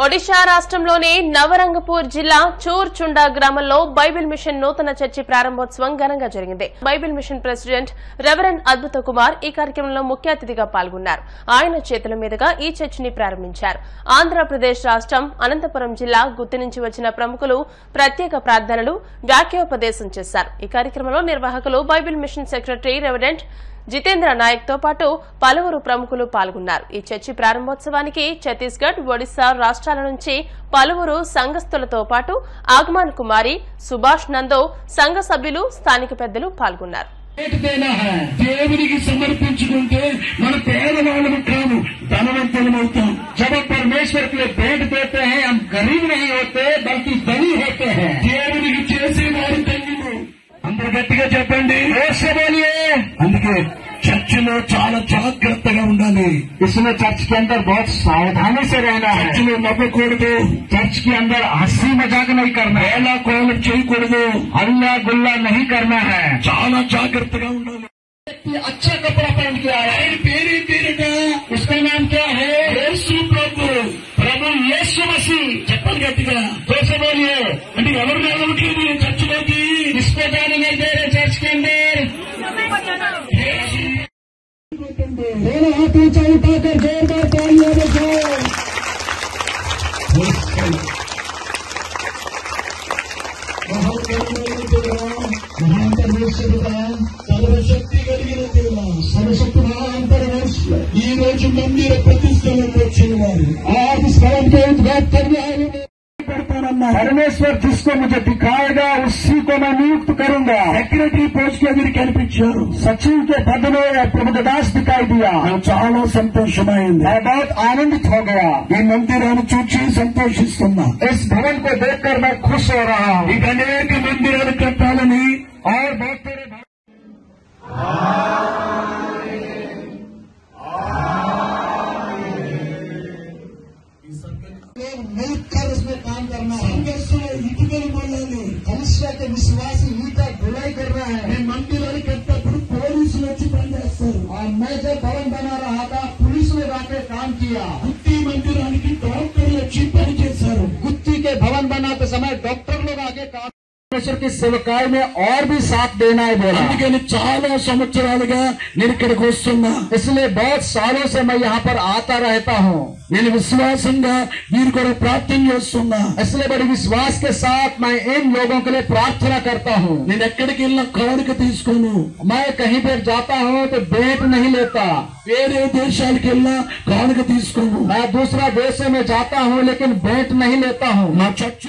ఒడిశా రాష్ట్రంలోని నవరంగపూర్ జిల్లా చూర్చుండా గ్రామంలో బైబిల్ మిషన్ నూతన చర్చి ప్రారంభోత్సవం ఘనంగా జరిగింది. బైబిల్ మిషన్ ప్రెసిడెంట్ రెవరెండ్ అద్భుత కుమార్ ఈ కార్యక్రమంలో ముఖ్య అతిథిగా పాల్గొన్నారు. ఆయన చేతుల మీదుగా ఈ చర్చిని ప్రారంభించారు. ఆంధ్రప్రదేశ్ రాష్ట్రం అనంతపురం జిల్లా గుత్తి నుంచి వచ్చిన ప్రముఖులు ప్రత్యేక ప్రార్థనలు, వాక్యోపదేశం చేశారు. ఈ కార్యక్రమంలో నిర్వాహకులు Bible mission secretary reverend Jitendra Nayak తో పాటు పలువురు ప్రముఖులు పాల్గొన్నారు. ఈ చర్చి ప్రారంభోత్సవానికి ఛత్తీస్గఢ్, ఒడిశా రాష్ట్రాల నుంచి పలువురు సంఘస్థులతో పాటు ఆగమన్ కుమారి, సుభాష్ నందో, సంఘ సభ్యులు, స్థానిక పెద్దలు పాల్గొన్నారు. దేవునికి సమర్పించుకుంటే మన పేదవాళ్ళము కాదు, ధనవంతులమవుతాం. जब परमेश्वर के लिए भेंट देते हैं हम गरीब नहीं होते बल्कि धनी होते हैं. దేవునికి చేసేవారు ధన్యులు. అందరూ గట్టిగా చెప్పండి. అందుకే చర్చిలో చాలా జాగ్రత్తగా ఉండాలి. इसमें चर्च के अंदर बहुत सावधानी से रहना है. చర్చిలో నవ్వకూడదు. चर्च के अंदर हंसी मजाक नहीं करना है. వేళ కోలం చేయకూడదు. అల్లా గుల్లా नहीं करना है. చాలా జాగ్రత్తగా ఉండాలి. अच्छा कपड़ा पहन के आया है. పేరు పేరుగా उसका नाम क्या है? యేసు ప్రభు. ప్రభు యేసు మసీహ్. చెప్పండి గట్టిగా. దోసే बोलिए. అంటే ఎవరు రావట్లేదు చర్చిలోకి. इसको जाने नहीं दे रहे चर्च के अंदर. दोनों हाथ ऊंचा उठाकर जोरदार तालियां बजाओ. महान परमेश्वर सर्वशक्ति కలిగిన దేవా, సర్వశక్తి మహాంతరవేశ్వర, ఈ రోజు మందిర ప్రతిష్టలకు వచ్చిన వారు आज इस भवन के उद्घाटन करने आए हैं. परमेश्वर जिसको मुझे दिखाएगा उसी को मैं नियुक्त करूंगा. सेक्रेटरी पोस्ट के अभी कनिపించారు. सचिव के पद में प्रभुदास दिखाई दिया. చాలా సంతోషమైంది. मैं बहुत आनंदित हो गया. ఈ మందిరాన్ని చూసి సంతోషిస్తున్నా. इस भवन को देखकर मैं खुश हो रहा हूं. ఇక అనేక మందిరాలు కట్టాలని और बहुत सारे मिलकर उसमें काम करना है. ఇటుకలు మొదలని కనిష్ట విశ్వాసి ఈట గులాయి कर रहा है. मैं మందిరాలు కట్టేటప్పుడు పోలీసులు వచ్చి పనిచేస్తారు. और मैं जब भवन बना रहा था पुलिस ने आके काम किया. गुत्ती మందిరానికి డాక్టర్లు వచ్చి పనిచేశారు. गुत्ती के भवन बनाते समय डॉक्टर लोग आके काम परमेश्वर की सेवकाई में और भी साथ देना है बोला. అందుకని చాలా సంవత్సరాలుగా నేను ఇక్కడికి వస్తున్నా. इसलिए बहुत सालों से मैं यहाँ पर आता रहता हूँ. నేను విశ్వాసంగా వీరి కొరకు ప్రార్థన చేస్తున్నా. इसलिए बड़े विश्वास के साथ मैं इन लोगों के लिए प्रार्थना करता हूँ. నేను ఎక్కడికి వెళ్ళినా కానుక తీసుకోను. मैं कहीं पर जाता हूँ तो भेंट नहीं लेता. వేరే దేశాలకు వెళ్ళినా కానుక తీసుకోను. मैं दूसरा देश में जाता हूँ लेकिन भेंट नहीं लेता हूँ. నా చర్చ్